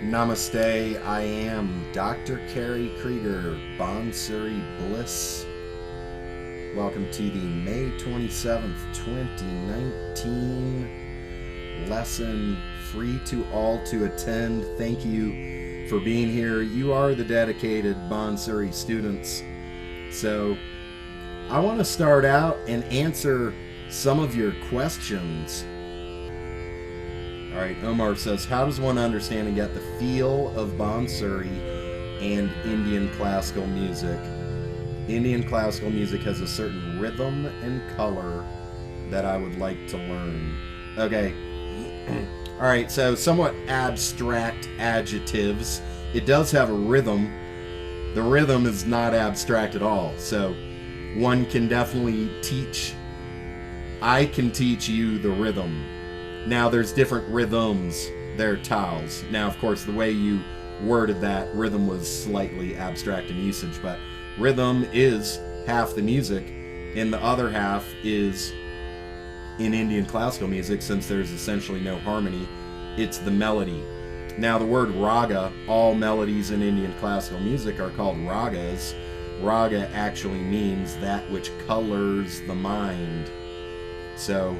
Namaste, I am Dr. Kerry Kriger, Bansuri Bliss. Welcome to the May 27th, 2019 lesson, free to all to attend. Thank you for being here. You are the dedicated Bansuri students. So I want to start out and answer some of your questions. All right, Omar says, how does one understand and get the feel of Bansuri and Indian classical music? Indian classical music has a certain rhythm and color that I would like to learn. Okay, all right, so somewhat abstract adjectives. It does have a rhythm. The rhythm is not abstract at all, so one can definitely teach. I can teach you the rhythm. Now, there's different rhythms. They're tiles. Now, of course, the way you worded that, rhythm was slightly abstract in usage, but rhythm is half the music, and the other half is, in Indian classical music, since there's essentially no harmony, it's the melody. Now, the word raga, all melodies in Indian classical music are called ragas. Raga actually means that which colors the mind. So,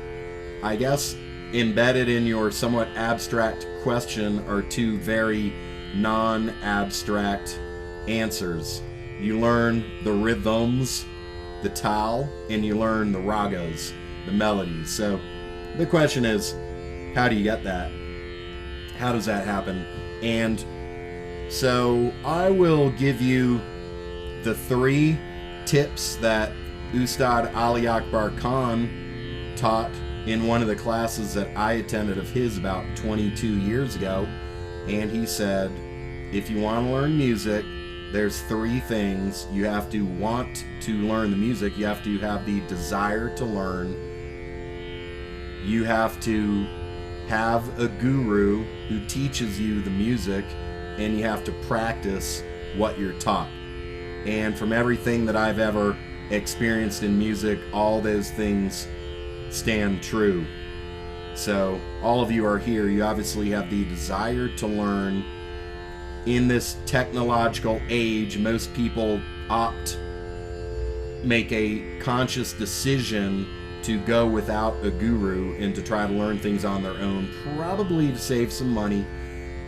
I guess embedded in your somewhat abstract question are two very non-abstract answers. You learn the rhythms, the tal, and you learn the ragas, the melodies. So the question is, how do you get that? How does that happen? And so I will give you the 3 tips that Ustad Ali Akbar Khan taught in one of the classes that I attended of his about 22 years ago. And he said, if you want to learn music, there's 3 things. You have to want to learn the music. You have to have the desire to learn. You have to have a guru who teaches you the music, and you have to practice what you're taught. And from everything that I've ever experienced in music, all those things stand true. So all of you are here. You obviously have the desire to learn. In this technological age, most people make a conscious decision to go without a guru and to try to learn things on their own, probably to save some money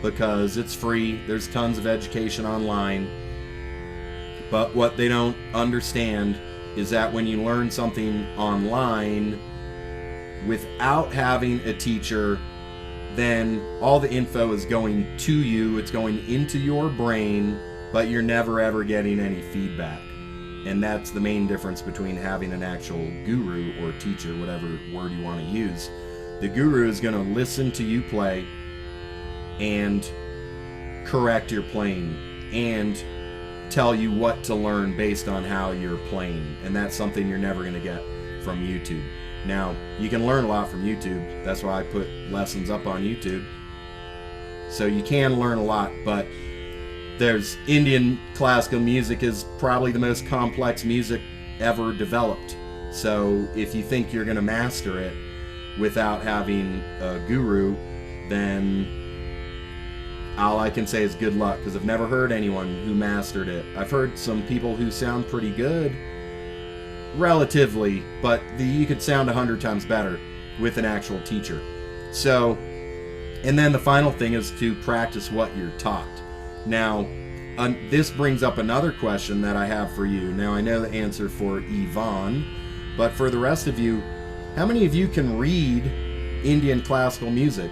because it's free. There's tons of education online. But what they don't understand is that when you learn something online without having a teacher, then all the info is going to you, it's going into your brain, but you're never ever getting any feedback. And that's the main difference between having an actual guru or teacher, whatever word you want to use. The guru is going to listen to you play and correct your playing and tell you what to learn based on how you're playing. And that's something you're never going to get from YouTube. Now, you can learn a lot from YouTube. That's why I put lessons up on YouTube. So you can learn a lot, but there's Indian classical music is probably the most complex music ever developed. So if you think you're going to master it without having a guru, then all I can say is good luck, because I've never heard anyone who mastered it. I've heard some people who sound pretty good, relatively, but you could sound 100 times better with an actual teacher. So, and then the final thing is to practice what you're taught. Now, this brings up another question that I have for you. Now, I know the answer for Yvonne, but for the rest of you, how many of you can read Indian classical music?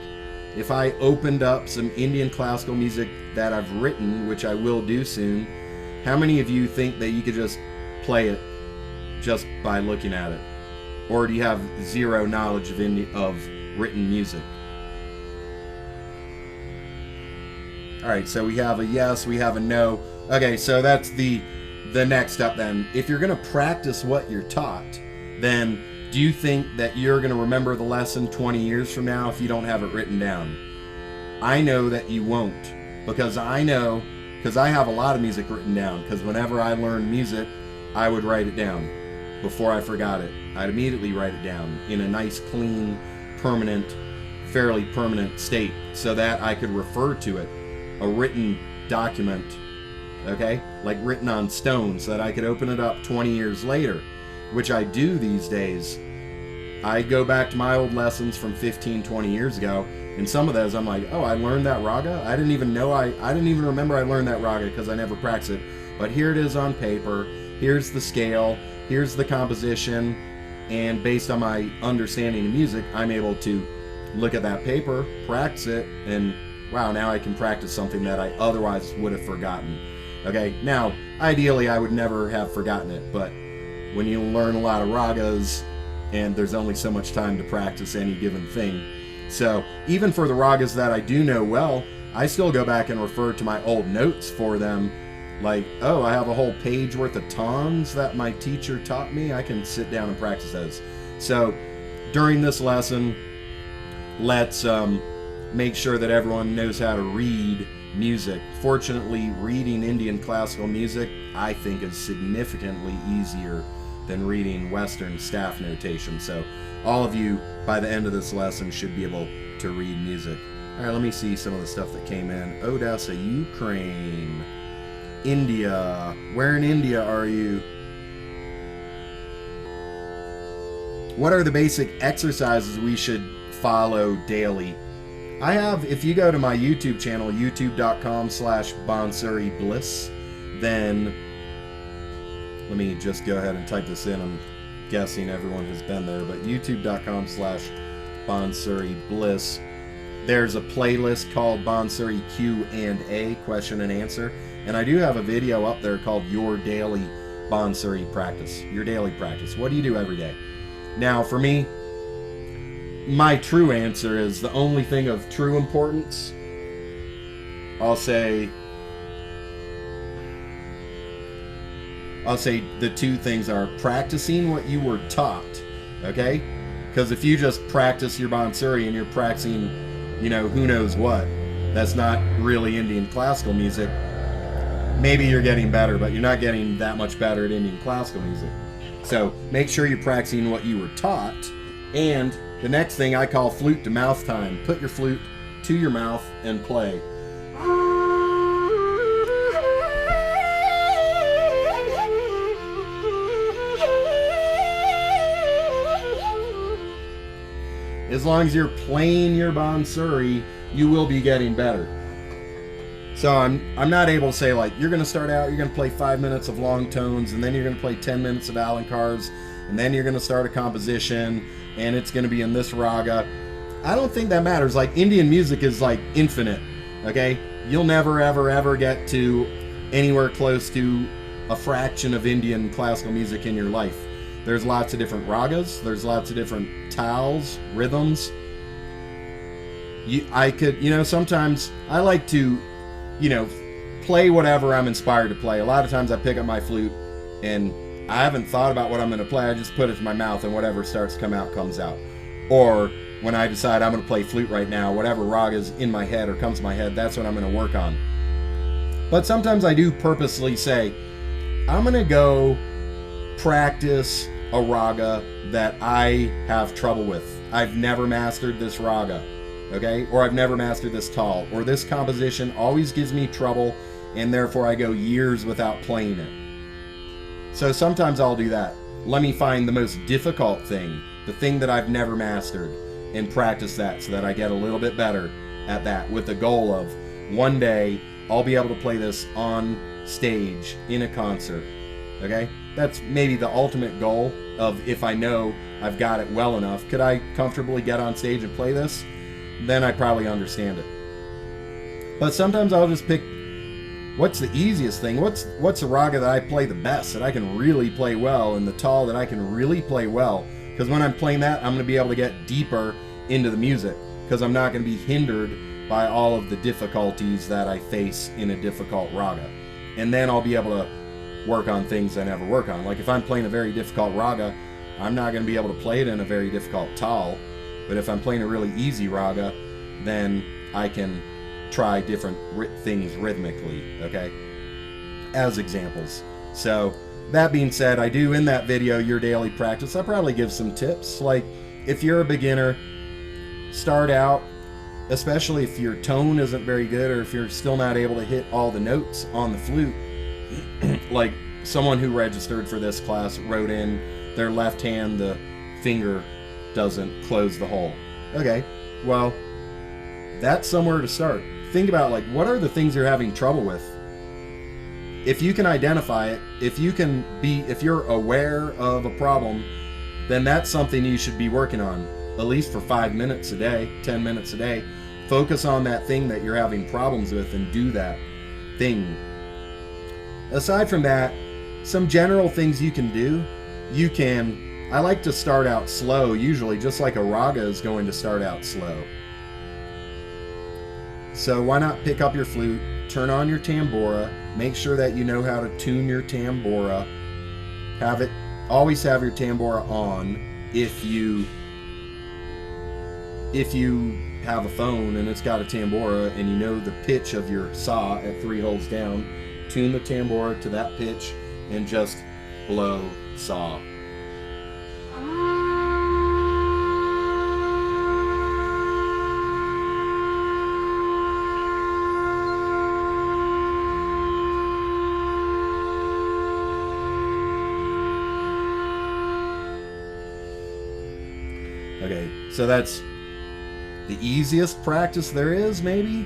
If I opened up some Indian classical music that I've written, which I will do soon, how many of you think that you could just play it just by looking at it? Or do you have zero knowledge of written music? Alright, so we have a yes, we have a no. Okay, so that's the next step then. If you're going to practice what you're taught, then do you think that you're going to remember the lesson 20 years from now if you don't have it written down? I know that you won't, because I have a lot of music written down, because whenever I learned music, I would write it down. Before I forgot it, I'd immediately write it down in a nice, clean, fairly permanent state, so that I could refer to it a written document, okay, like written on stone, so that I could open it up 20 years later, which I do these days. I go back to my old lessons from 15, 20 years ago, and some of those I'm like, oh, I learned that raga? I didn't even know, I didn't even remember I learned that raga because I never practiced it. But here it is on paper, here's the scale, here's the composition, and based on my understanding of music, I'm able to look at that paper, practice it, and wow, now I can practice something that I otherwise would have forgotten. Okay, now, ideally I would never have forgotten it, but when you learn a lot of ragas, and there's only so much time to practice any given thing. So even for the ragas that I do know well, I still go back and refer to my old notes for them. Like, oh, I have a whole page worth of tones that my teacher taught me. I can sit down and practice those. So during this lesson, let's make sure that everyone knows how to read music. Fortunately, reading Indian classical music, I think, is significantly easier than reading Western staff notation. So all of you, by the end of this lesson, should be able to read music. All right, let me see some of the stuff that came in. Odessa, Ukraine. India. Where in India are you? What are the basic exercises we should follow daily? I have, if you go to my YouTube channel, youtube.com/Bansuri Bliss, then let me just go ahead and type this in. I'm guessing everyone has been there, but youtube.com/Bansuri Bliss. There's a playlist called Bansuri Q&A, question and answer. And I do have a video up there called Your Daily Bansuri Practice. Your daily practice. What do you do every day? Now, for me, my true answer is the only thing of true importance. I'll say the two things are practicing what you were taught, okay? Because if you just practice your Bansuri and you're practicing, you know, who knows what, that's not really Indian classical music. Maybe you're getting better, but you're not getting that much better at Indian classical music. So make sure you're practicing what you were taught. And the next thing I call flute to mouth time. Put your flute to your mouth and play. As long as you're playing your Bansuri, you will be getting better. So I'm not able to say, like, you're going to start out, you're going to play 5 minutes of long tones, and then you're going to play 10 minutes of Alankars, and then you're going to start a composition, and it's going to be in this raga. I don't think that matters. Like, Indian music is like infinite, okay? You'll never, ever, ever get to anywhere close to a fraction of Indian classical music in your life. There's lots of different ragas, there's lots of different tals, rhythms. Sometimes I like to, play whatever I'm inspired to play. A lot of times I pick up my flute and I haven't thought about what I'm going to play. I just put it to my mouth and whatever starts to come out comes out. Or when I decide I'm going to play flute right now, whatever raga's in my head or comes to my head, that's what I'm going to work on. But sometimes I do purposely say, I'm going to go practice a raga that I have trouble with. I've never mastered this raga. Okay, or I've never mastered this tal, or this composition always gives me trouble, and therefore I go years without playing it. So sometimes I'll do that. Let me find the most difficult thing, the thing that I've never mastered, and practice that so that I get a little bit better at that, with the goal of one day I'll be able to play this on stage in a concert. Okay, that's maybe the ultimate goal of, if I know I've got it well enough, could I comfortably get on stage and play this? Then I probably understand it. But sometimes I'll just pick what's the easiest thing, what's a raga that I play the best, that I can really play well, and the tal that I can really play well. Because when I'm playing that, I'm going to be able to get deeper into the music, because I'm not going to be hindered by all of the difficulties that I face in a difficult raga. And then I'll be able to work on things I never work on. Like if I'm playing a very difficult raga, I'm not going to be able to play it in a very difficult tal. But if I'm playing a really easy raga, then I can try different things rhythmically, okay, as examples. So that being said, I do in that video, Your Daily Practice, I probably give some tips. Like if you're a beginner, start out especially if your tone isn't very good, or if you're still not able to hit all the notes on the flute. Like someone who registered for this class wrote in their left hand, the finger doesn't close the hole. Okay, well, that's somewhere to start. Think about, like, what are the things you're having trouble with? If you can identify it, if you're aware of a problem, then that's something you should be working on, at least for 5 minutes a day, 10 minutes a day. Focus on that thing that you're having problems with and do that thing. Aside from that, some general things you can do. I like to start out slow, usually, just like a raga is going to start out slow. So why not pick up your flute, turn on your tambura, make sure that you know how to tune your tambura. Always have your tambura on. If you have a phone and it's got a tambura and you know the pitch of your saw at 3 holes down, tune the tambura to that pitch and just blow saw. Okay, so that's the easiest practice there is, maybe?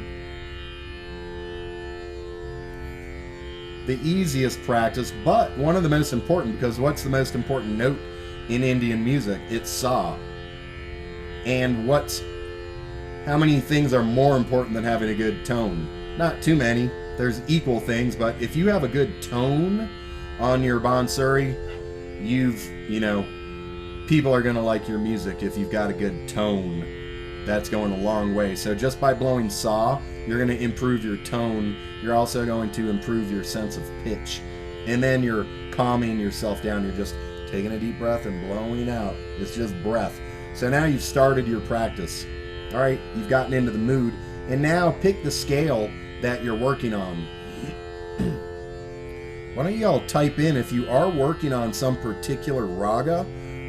The easiest practice, but one of the most important, because what's the most important note in Indian music? It's sa. And how many things are more important than having a good tone? Not too many. There's equal things, but if you have a good tone on your Bansuri, people are going to like your music if you've got a good tone. That's going a long way. So just by blowing saw, you're going to improve your tone. You're also going to improve your sense of pitch. And then you're calming yourself down. You're just taking a deep breath and blowing out. It's just breath. So now you've started your practice. All right, you've gotten into the mood. And now pick the scale that you're working on. Why don't you all type in, if you are working on some particular raga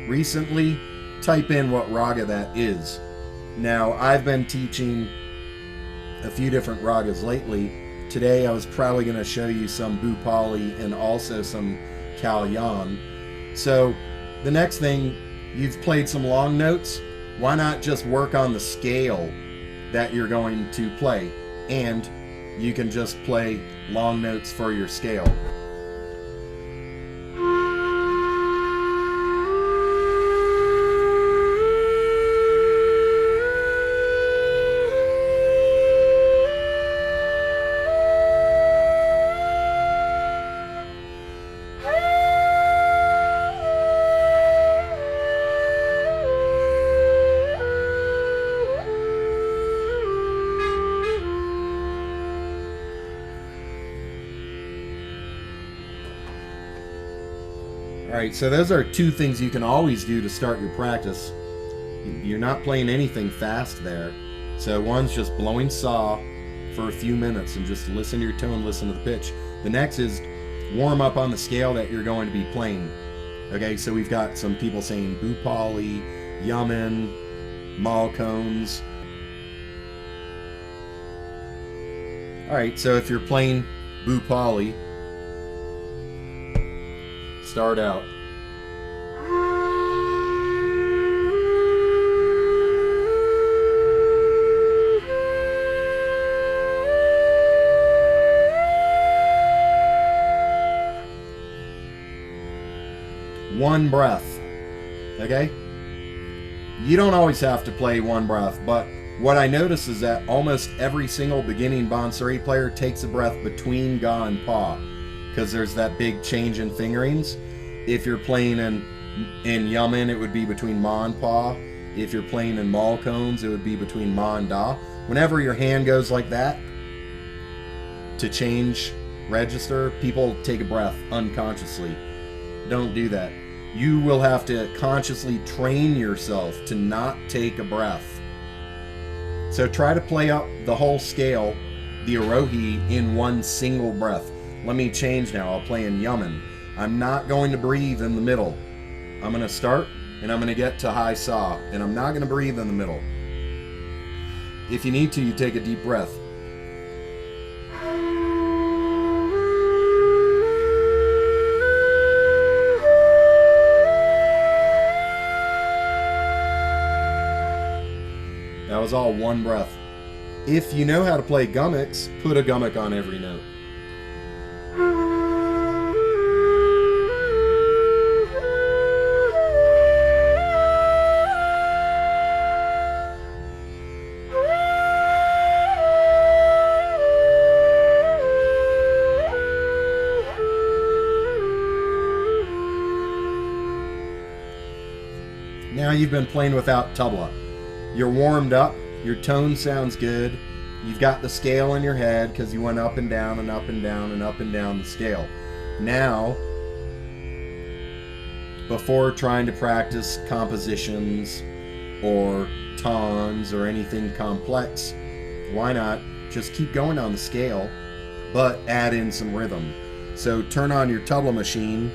recently, type in what raga that is. Now, I've been teaching a few different ragas lately. Today I was probably going to show you some Bhupali and also some Kalyan. So the next thing, you've played some long notes. Why not just work on the scale that you're going to play? And you can just play long notes for your scale. Alright, so those are two things you can always do to start your practice. You're not playing anything fast there. So one's just blowing saw for a few minutes and just listen to your tone, listen to the pitch. The next is warm up on the scale that you're going to be playing. Okay, so we've got some people saying Bhupali, Yaman, Malkones. Alright, so if you're playing Bhupali, start out. One breath, okay? You don't always have to play one breath, but what I notice is that almost every single beginning Bansuri player takes a breath between ga and pa, because there's that big change in fingerings. If you're playing in Yaman, it would be between ma and pa. If you're playing in Malkones, it would be between ma and da. Whenever your hand goes like that to change register, people take a breath unconsciously. Don't do that. You will have to consciously train yourself to not take a breath. So try to play up the whole scale, the Arohi, in one single breath. Let me change now. I'll play in Yaman. I'm not going to breathe in the middle. I'm going to start and I'm going to get to high saw, and I'm not going to breathe in the middle. if you need to, you take a deep breath. That was all one breath. If you know how to play gummicks, put a gummick on every note. Now you've been playing without tabla. You're warmed up, your tone sounds good, you've got the scale in your head because you went up and down and up and down and up and down the scale. Now, before trying to practice compositions or tones or anything complex, why not just keep going on the scale, but add in some rhythm. So turn on your tabla machine.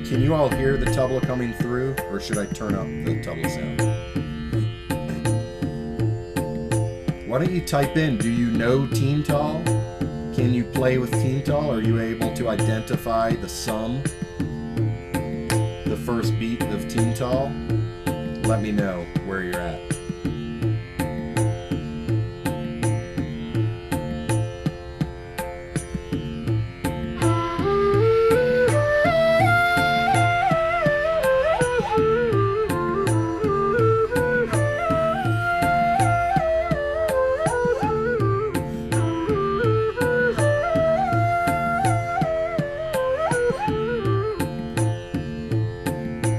Can you all hear the tabla coming through, or should I turn up the tabla sound? Why don't you type in, do you know Teental? Can you play with Teental? Are you able to identify the sum, the first beat of Teental? Let me know where you're at.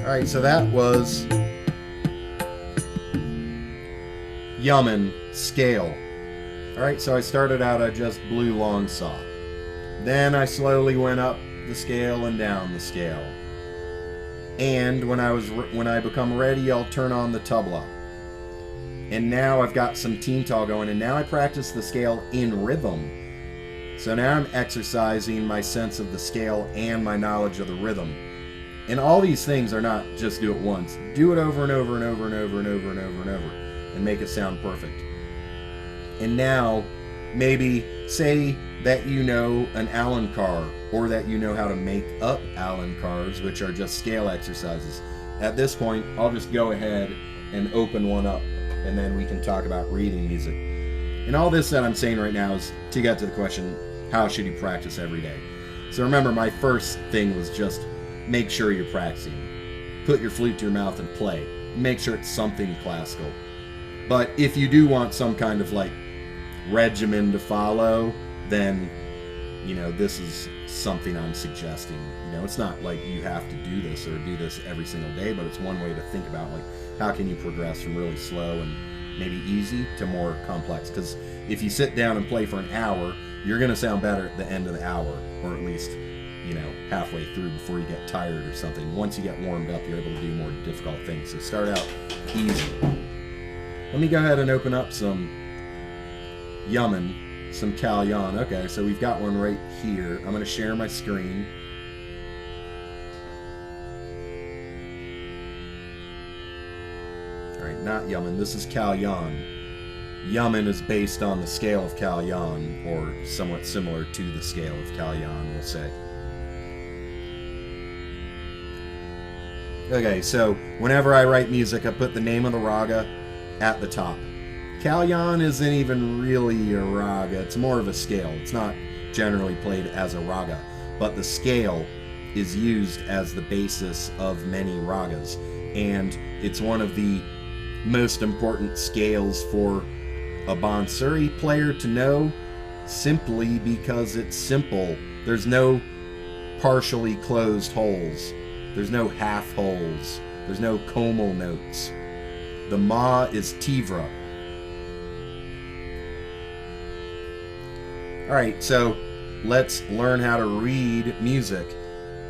Alright, so that was Yaman scale. Alright, so I started out, I just blew long saw. Then I slowly went up the scale and down the scale. And when I become ready, I'll turn on the tabla. And now I've got some Teental going, and now I practice the scale in rhythm. So now I'm exercising my sense of the scale and my knowledge of the rhythm. And all these things are not just do it once. Do it over and over and over and over and over and over and over and make it sound perfect. And now, maybe say that you know an Alankar, or that you know how to make up Alankars, which are just scale exercises. At this point, I'll just go ahead and open one up, and then we can talk about reading music. And all this that I'm saying right now is to get to the question, how should you practice every day? So remember, my first thing was just make sure you're practicing. Put your flute to your mouth and play. Make sure it's something classical. But if you do want some kind of like regimen to follow, then, you know, this is something I'm suggesting. You know, it's not like you have to do this or do this every single day, but it's one way to think about, like, how can you progress from really slow and maybe easy to more complex? Because if you sit down and play for an hour, you're going to sound better at the end of the hour, or at least, you know, halfway through before you get tired or something. Once you get warmed up, you're able to do more difficult things. So start out easy. Let me go ahead and open up some Yaman, some Kalyan. Okay, so we've got one right here. I'm going to share my screen. Alright, not Yaman. This is Kalyan. Yaman is based on the scale of Kalyan, or somewhat similar to the scale of Kalyan, we'll say. Okay, so whenever I write music, I put the name of the raga at the top. Kalyan isn't even really a raga, it's more of a scale. It's not generally played as a raga, but the scale is used as the basis of many ragas, and it's one of the most important scales for a Bansuri player to know, simply because it's simple. There's no partially closed holes. There's no half holes. There's no comal notes. The ma is tivra. Alright, so let's learn how to read music.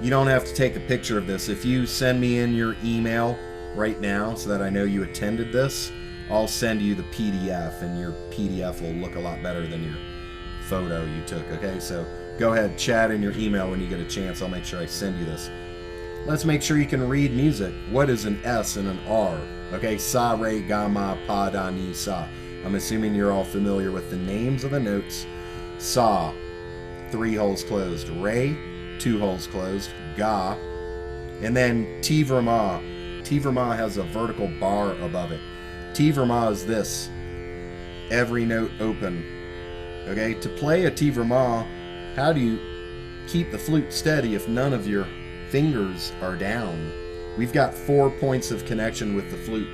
You don't have to take a picture of this. If you send me in your email right now so that I know you attended this, I'll send you the PDF, and your PDF will look a lot better than your photo you took, okay? So go ahead, chat in your email when you get a chance. I'll make sure I send you this. Let's make sure you can read music. What is an S and an R? Okay, sa, re, ga, ma, pa, da, ni, sa. I'm assuming you're all familiar with the names of the notes. Sa, 3 holes closed. Re, 2 holes closed. Ga, and then tivra ma. Tivra ma has a vertical bar above it. Tivra ma is this. Every note open. Okay, to play a tivra ma, how do you keep the flute steady if none of your fingers are down? We've got 4 points of connection with the flute.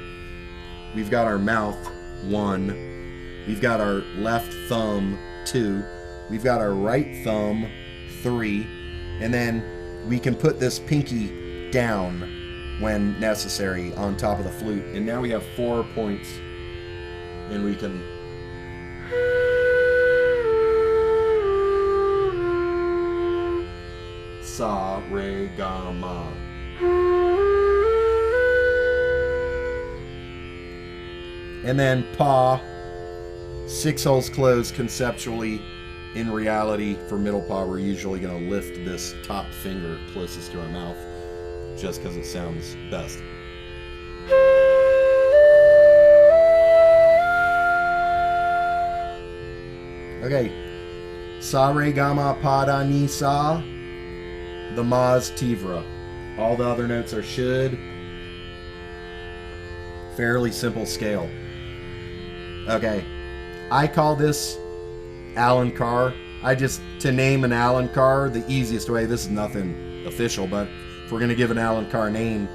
We've got our mouth, 1. We've got our left thumb, 2. We've got our right thumb, 3. And then we can put this pinky down when necessary on top of the flute. And now we have 4 points. And we can sa, re, ga, ma. And then pa, 6 holes closed conceptually. In reality, for middle pa, we're usually going to lift this top finger closest to our mouth just because it sounds best. Okay, sa, re, ga, ma, pa, da, ni, sa. The ma's tivra. All the other notes are should. Fairly simple scale. Okay, I call this Alankar. To name an Alankar, the easiest way, this is nothing official, but if we're going to give an Alankar name,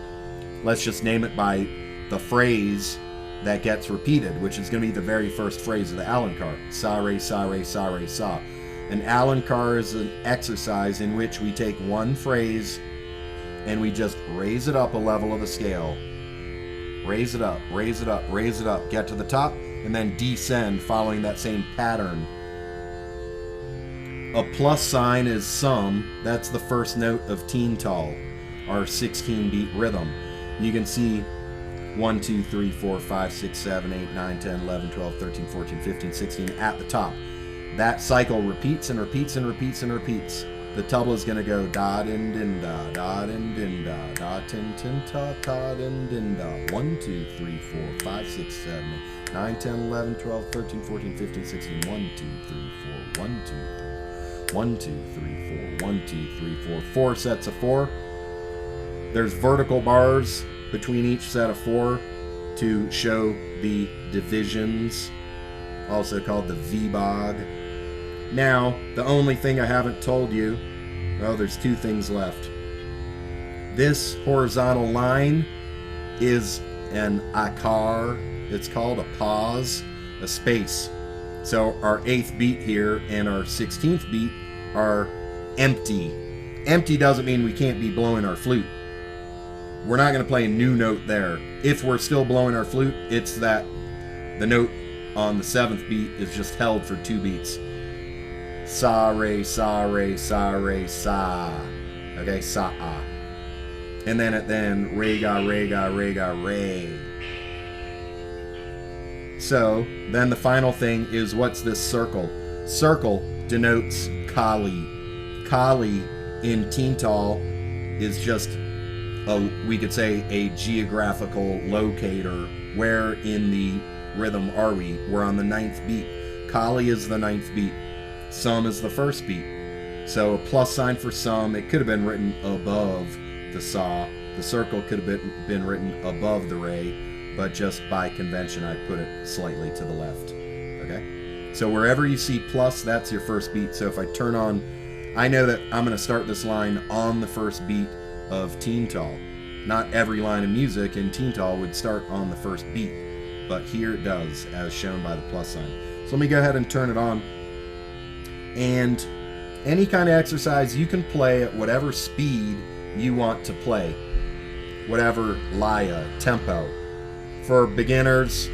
let's just name it by the phrase that gets repeated, which is going to be the very first phrase of the Alankar. Sa, re, sa, re, sa, re, sa. An Alankar is an exercise in which we take one phrase and we just raise it up a level of the scale. Raise it up, raise it up, raise it up, get to the top, and then descend following that same pattern. A plus sign is sum. That's the first note of teen tall, our 16-beat rhythm. You can see 1, 2, 3, 4, 5, 6, 7, 8, 9, 10, 11, 12, 13, 14, 15, 16 at the top. That cycle repeats and repeats and repeats and repeats. The tabla is going to go da din din da, da din din da, da tin tin ta ta din din da. 1, 2, 3, 4, 5, 6, 7, 8, 9, 10, 11, 12, 13, 14, 15, 16. 1, 2, 3, 4, 1, 2, 3. 1, 2, 3, 4, 1, 2, 3, 4. 4 sets of 4. There's vertical bars between each set of 4 to show the divisions, also called the V-bog. Now, the only thing I haven't told you, well, there's 2 things left. This horizontal line is an akar. It's called a pause, a space. So our 8th beat here and our 16th beat are empty. Empty doesn't mean we can't be blowing our flute. We're not going to play a new note there. If we're still blowing our flute, it's that the note on the 7th beat is just held for 2 beats. Sa, re, sa, re, sa, re, sa. Okay, sa-a. And then re, ga, re, ga, re, ga, re. So, then the final thing is, what's this circle? Circle denotes Kali. Kali in teen tall is just, we could say, a geographical locator. Where in the rhythm are we? We're on the 9th beat. Kali is the 9th beat. Sum is the 1st beat. So a plus sign for sum. It could have been written above the sa. The circle could have been written above the re, but just by convention I put it slightly to the left. Okay? So wherever you see plus, that's your 1st beat. So if I turn on, I know that I'm going to start this line on the 1st beat of teen tall. Not every line of music in teen tall would start on the 1st beat, but here it does, as shown by the plus sign. So let me go ahead and turn it on. And any kind of exercise you can play at whatever speed you want to play, whatever laya, tempo. For beginners,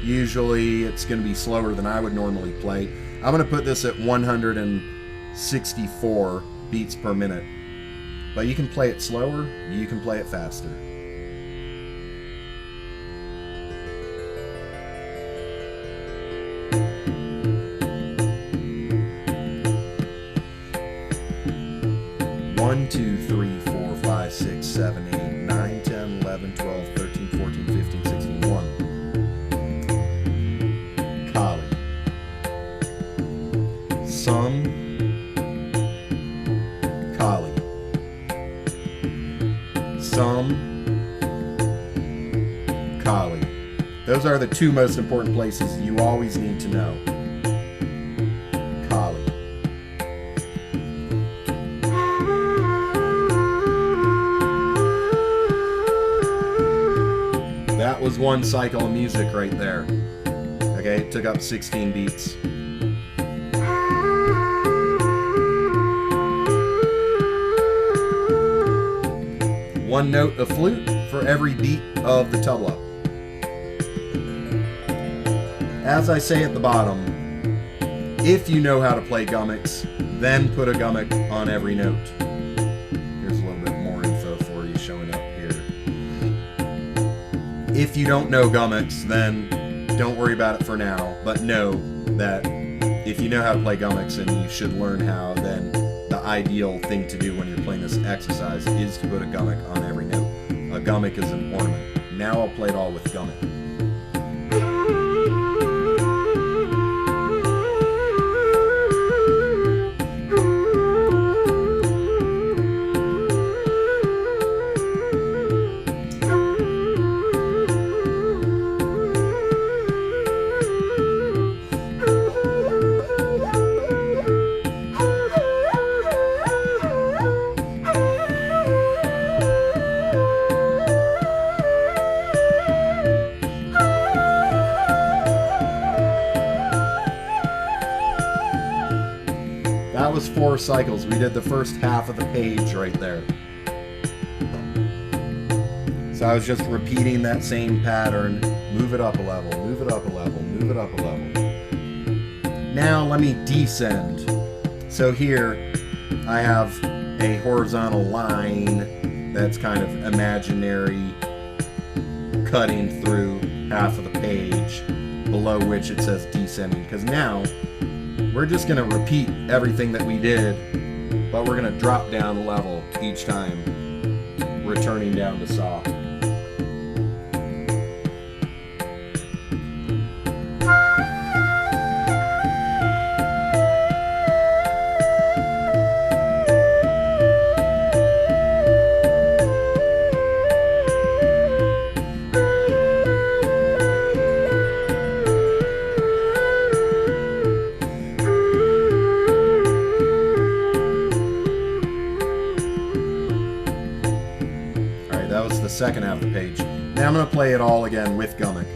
usually it's going to be slower than I would normally play. I'm going to put this at 164 beats per minute. But you can play it slower, you can play it faster. 2, 3, 4, 5, 6, 7, 8, 9, 10, 11, 12, 13, 14, 15, 16, 1. Kali. Some. Kali. Some. Kali. Those are the two most important places you always need to know. Kali. That was one cycle of music right there. Okay, it took up 16 beats. One note of flute for every beat of the tabla. As I say at the bottom, if you know how to play gummicks, then put a gummick on every note. Here's a little bit more info for you showing up here. If you don't know gummicks, then don't worry about it for now, but know that if you know how to play gummicks and you should learn how, then the ideal thing to do when you're playing this exercise is to put a gummick on every note. A gummick is an ornament. Now I'll play it all with gummick. That was 4 cycles. We did the first half of the page right there. So I was just repeating that same pattern. Move it up a level, move it up a level, move it up a level. Now let me descend. So here I have a horizontal line that's kind of imaginary, cutting through half of the page, below which it says descending. Because now we're just going to repeat everything that we did, but we're going to drop down a level each time, returning down to soft. That was the second half of the page. Now I'm going to play it all again with gummick.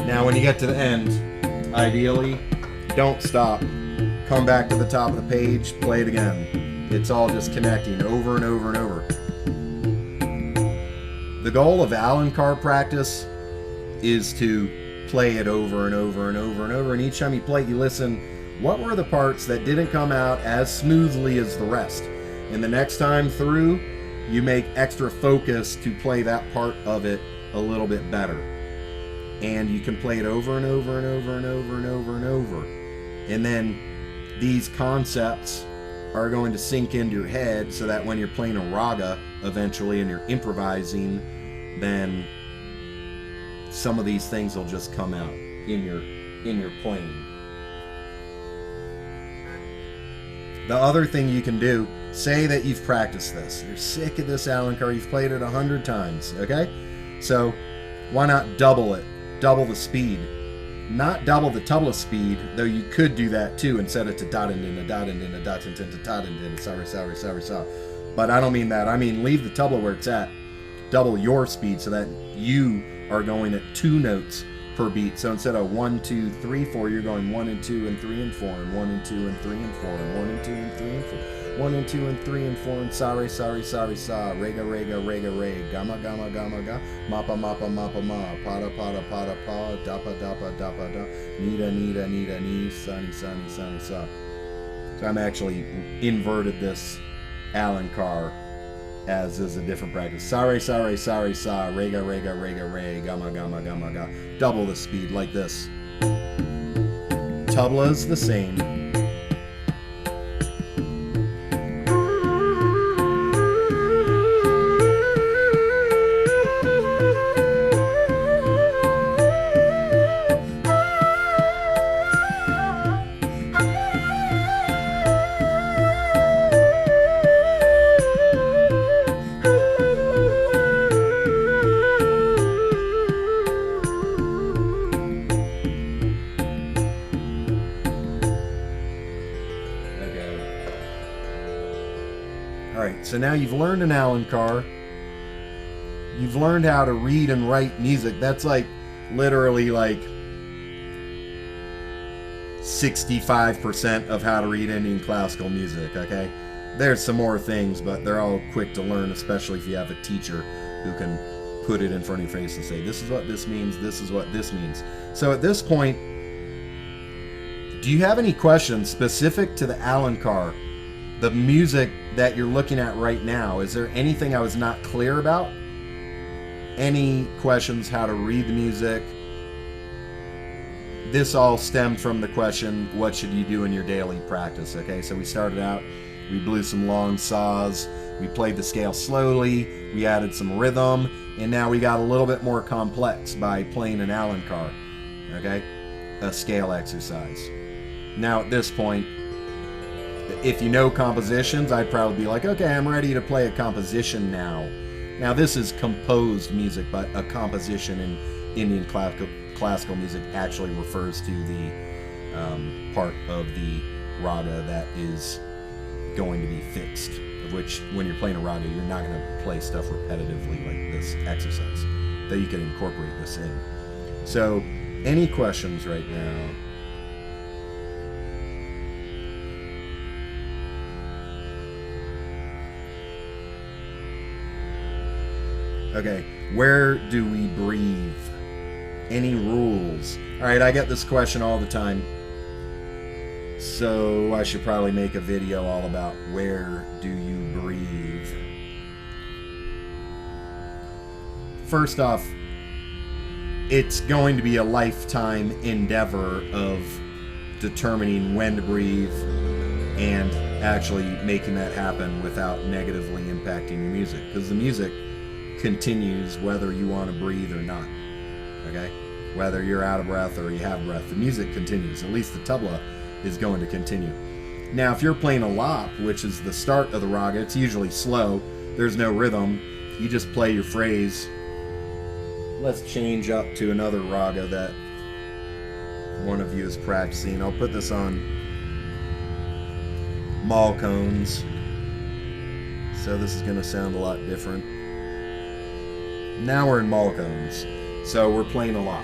Now when you get to the end, ideally, don't stop. Come back to the top of the page, play it again. It's all just connecting over and over and over. The goal of Alankar practice is to play it over and over and over and over, and each time you play it, you listen, what were the parts that didn't come out as smoothly as the rest? And the next time through, you make extra focus to play that part of it a little bit better. And you can play it over and over and over and over and over and over. And then these concepts are going to sink into your head so that when you're playing a raga eventually and you're improvising, then some of these things will just come out in your playing. The other thing you can do, say that you've practiced this. You're sick of this Alankar, you've played it 100 times, okay? So why not double it? Double the speed. Not double the tabla speed, though you could do that too and set it to da-din-din, da-din-din, da-din-din, da-din-din, sorry. But I don't mean that. I mean leave the tabla where it's at. Double your speed so that you are going at 2 notes per beat. So instead of 1, 2, 3, 4, you're going 1 and 2 and 3 and 4 and 1 and 2 and 3 and 4 and 1 and 2 and 3 and 4. 1 and 2 and 3 and 4 and sorry, sorry, sorry, sa, rega, rega, rega, re, gamma, gamma, gamma, ga, mappa, mappa, mappa, ma, pada, pada, pada, pa, dappa, dappa, dappa, da, nida, nida, nida, ni, sunny, sunny, sunny, sa. So I'm actually inverted this Alankar as is a different practice. Sorry, sorry, sorry, sa, rega, rega, rega, re, gamma, gamma, gamma, ga. Double the speed like this. Tabla's the same. So now you've learned an Alankar. You've learned how to read and write music. That's like literally like 65% of how to read Indian classical music, okay? There's some more things, but they're all quick to learn, especially if you have a teacher who can put it in front of your face and say, this is what this means, this is what this means. So at this point, do you have any questions specific to the Alankar? The music that you're looking at right now, is there anything I was not clear about? Any questions how to read the music? This all stemmed from the question, what should you do in your daily practice? Okay, so we started out, we blew some long saws, we played the scale slowly, we added some rhythm, and now we got a little bit more complex by playing an Alankar, okay? A scale exercise. Now at this point, if you know compositions, I'd probably be like, okay, I'm ready to play a composition now. Now this is composed music, but a composition in Indian classical music actually refers to the part of the raga that is going to be fixed, of which when you're playing a raga, you're not going to play stuff repetitively like this exercise, that you can incorporate this in. So any questions right now? Okay, where do we breathe? Any rules? Alright, I get this question all the time, so I should probably make a video all about where do you breathe. First off, it's going to be a lifetime endeavor of determining when to breathe and actually making that happen without negatively impacting your music, because the music continues whether you want to breathe or not, okay? Whether you're out of breath or you have breath, the music continues. At least the tabla is going to continue. Now, if you're playing a lop, which is the start of the raga, it's usually slow, there's no rhythm, you just play your phrase. Let's change up to another raga that one of you is practicing. I'll put this on Malcones, so this is going to sound a lot different. Now we're in Malcones, so we're playing a lot.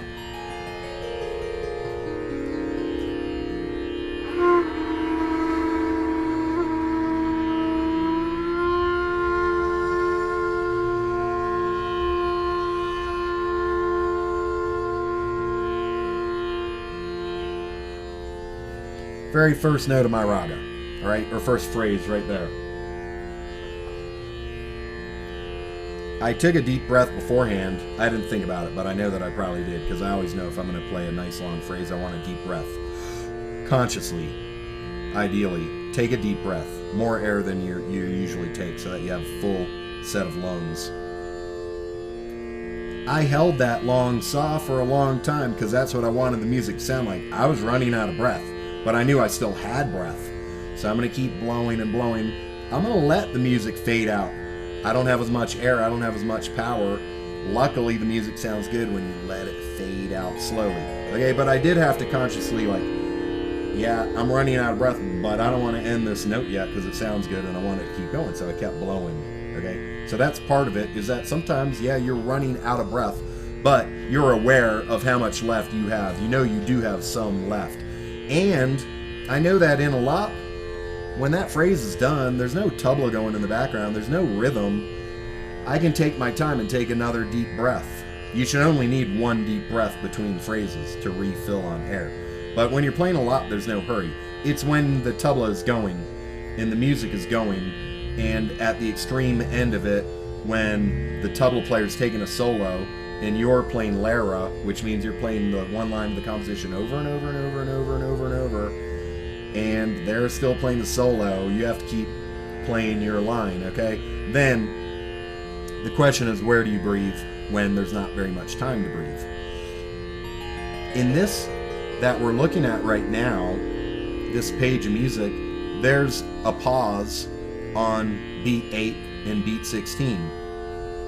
Very first note of my raga, all right, or first phrase right there. I took a deep breath beforehand. I didn't think about it, but I know that I probably did, because I always know if I'm going to play a nice long phrase, I want a deep breath. Consciously, ideally, take a deep breath, more air than you usually take, so that you have a full set of lungs. I held that long saw for a long time because that's what I wanted the music to sound like. I was running out of breath, but I knew I still had breath. So I'm going to keep blowing and blowing. I'm going to let the music fade out. I don't have as much air, I don't have as much power. Luckily, the music sounds good when you let it fade out slowly. Okay, but I did have to consciously, like, yeah, I'm running out of breath, but I don't want to end this note yet because it sounds good and I want it to keep going, so I kept blowing. Okay, so that's part of it, is that sometimes, yeah, you're running out of breath, but you're aware of how much left you have. You know you do have some left. And I know that in a lop, when that phrase is done, there's no tabla going in the background, there's no rhythm. I can take my time and take another deep breath. You should only need one deep breath between phrases to refill on air. But when you're playing a lot, there's no hurry. It's when the tabla is going and the music is going, and at the extreme end of it, when the tabla player is taking a solo and you're playing Lara, which means you're playing the one line of the composition over and over and over and over and over and over, and they're still playing the solo, you have to keep playing your line, okay? Then the question is, where do you breathe when there's not very much time to breathe? In this that we're looking at right now, this page of music, there's a pause on beat 8 and beat 16.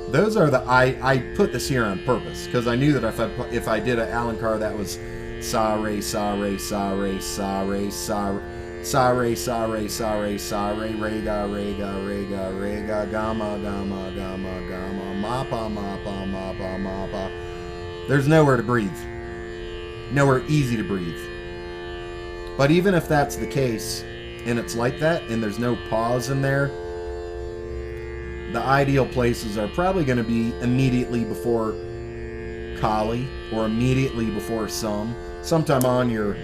Those are the, I put this here on purpose because I knew that if I did an Alankar that was sa re sa re sa re sa re sa re sa re sa re sa re sa re re ga re ga re ga re ga gamma gamma gamma gamma ma pa ma pa ma pa ma pa. There's nowhere to breathe. Nowhere easy to breathe. But even if that's the case, and it's like that, and there's no pause in there, the ideal places are probably going to be immediately before Kali or immediately before sometime on your,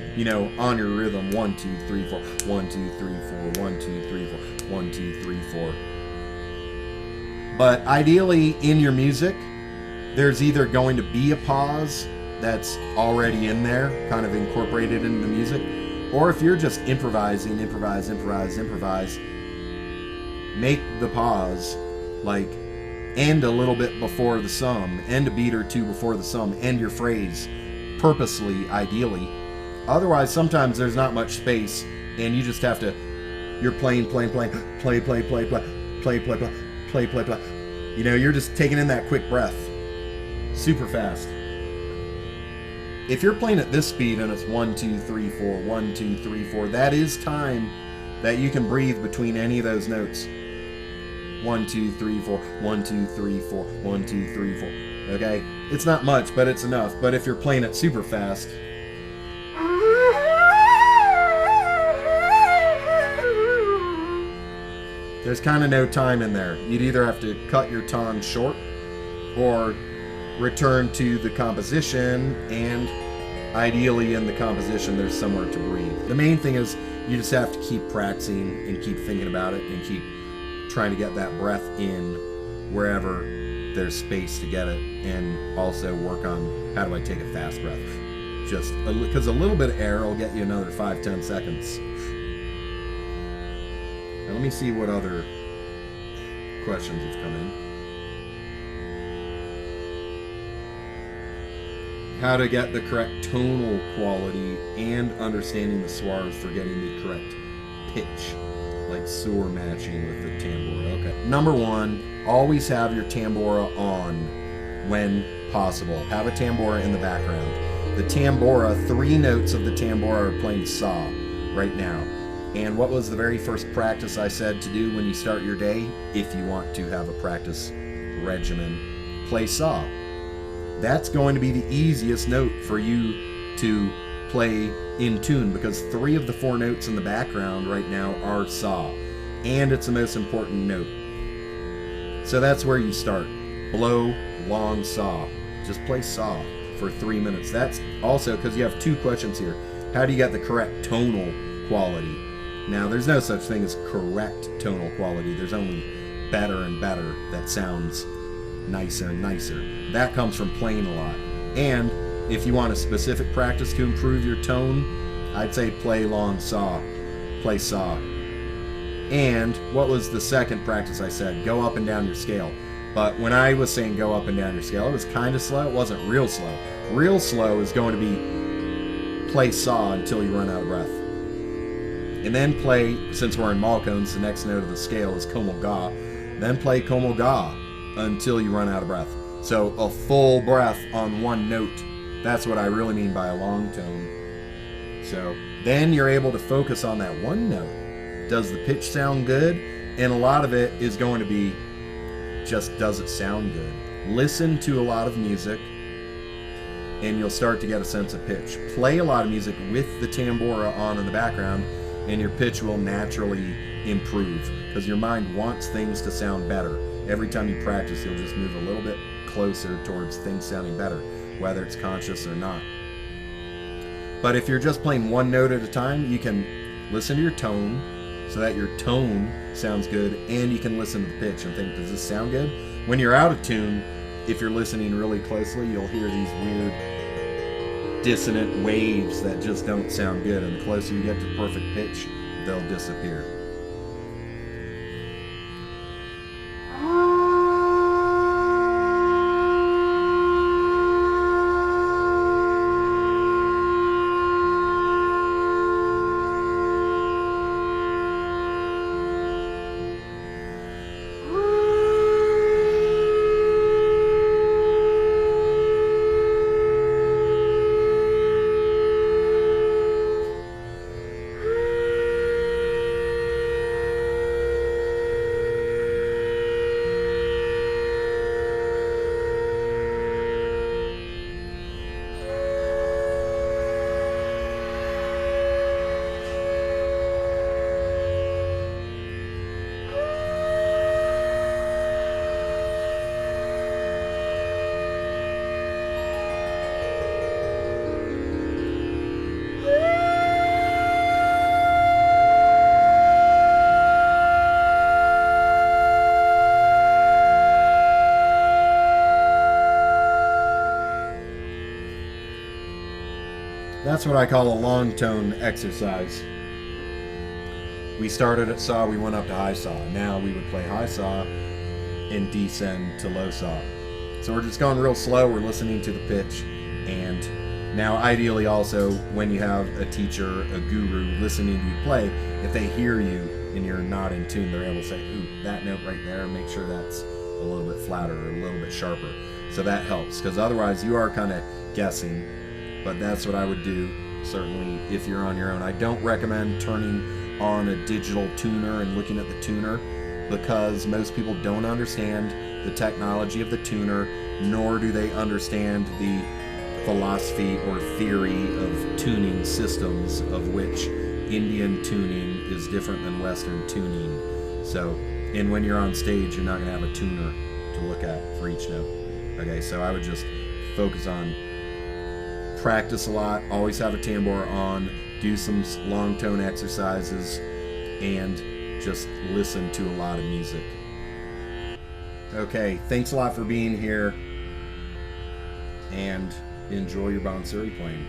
on your rhythm. 1, 2, 3, 4, 1, 2, 3, 4, 1, 2, 3, 4, 1, 2, 3, 4. But ideally in your music, there's either going to be a pause that's already in there, kind of incorporated into the music, or if you're just improvising, improvise, make the pause like end a little bit before the sum, end a beat or two before the sum, end your phrase purposely, ideally. Otherwise, sometimes there's not much space and you just have to, you're playing, play. You're just taking in that quick breath super fast. If you're playing at this speed and it's 1, 2, 3, 4, 1, 2, 3, 4, that is time that you can breathe between any of those notes. 1, 2, 3, 4, 1, 2, 3, 4, 1, 2, 3, 4. Okay? It's not much, but it's enough. But if you're playing it super fast, there's kind of no time in there. You'd either have to cut your tone short or return to the composition, and ideally in the composition there's somewhere to breathe. The main thing is you just have to keep practicing and keep thinking about it and keep trying to get that breath in wherever there's space to get it, and also work on how do I take a fast breath. Just because a little bit of air will get you another 5-10 seconds. Now let me see what other questions have come in. How to get the correct tonal quality and understanding the swars for getting the correct pitch, like sur matching with the tambura. Okay. Number 1, always have your tambura on when possible. Have a tambura in the background. The tambura, 3 notes of the tambura are playing sa right now. And what was the very first practice I said to do when you start your day? If you want to have a practice regimen, play sa. That's going to be the easiest note for you to play in tune, because 3 of the 4 notes in the background right now are sa, and it's the most important note. So that's where you start. Blow long sa. Just play sa for 3 minutes. That's also because you have 2 questions here. How do you get the correct tonal quality? Now, there's no such thing as correct tonal quality. There's only better and better that sounds nicer and nicer. That comes from playing a lot. And if you want a specific practice to improve your tone, I'd say play long sa. Play sa. And what was the second practice I said? Go up and down your scale. But when I was saying go up and down your scale, it was kind of slow. It wasn't real slow. Real slow is going to be play sa until you run out of breath. And then play, since we're in Malkones, the next note of the scale is como ga. Then play como ga until you run out of breath. So a full breath on one note. That's what I really mean by a long tone. So then you're able to focus on that one note. Does the pitch sound good? And a lot of it is going to be just, does it sound good? Listen to a lot of music and you'll start to get a sense of pitch. Play a lot of music with the tambura on in the background and your pitch will naturally improve because your mind wants things to sound better. Every time you practice, you'll just move a little bit closer towards things sounding better, whether it's conscious or not. But if you're just playing one note at a time, you can listen to your tone so that your tone sounds good, and you can listen to the pitch and think, does this sound good? When you're out of tune, if you're listening really closely, you'll hear these weird dissonant waves that just don't sound good, and the closer you get to the perfect pitch, they'll disappear. That's what I call a long tone exercise. We started at saw, we went up to high saw. Now we would play high saw and descend to low saw. So we're just going real slow, we're listening to the pitch. And now ideally also when you have a teacher, a guru listening to you play, if they hear you and you're not in tune, they're able to say, ooh, that note right there, make sure that's a little bit flatter or a little bit sharper. So that helps, because otherwise you are kind of guessing. But that's what I would do, certainly, if you're on your own. I don't recommend turning on a digital tuner and looking at the tuner, because most people don't understand the technology of the tuner, nor do they understand the philosophy or theory of tuning systems, of which Indian tuning is different than Western tuning. So, and when you're on stage, you're not going to have a tuner to look at for each note. Okay, so I would just focus on practice a lot, always have a tambour on, do some long tone exercises, and just listen to a lot of music. Okay, thanks a lot for being here, and enjoy your Bansuri playing.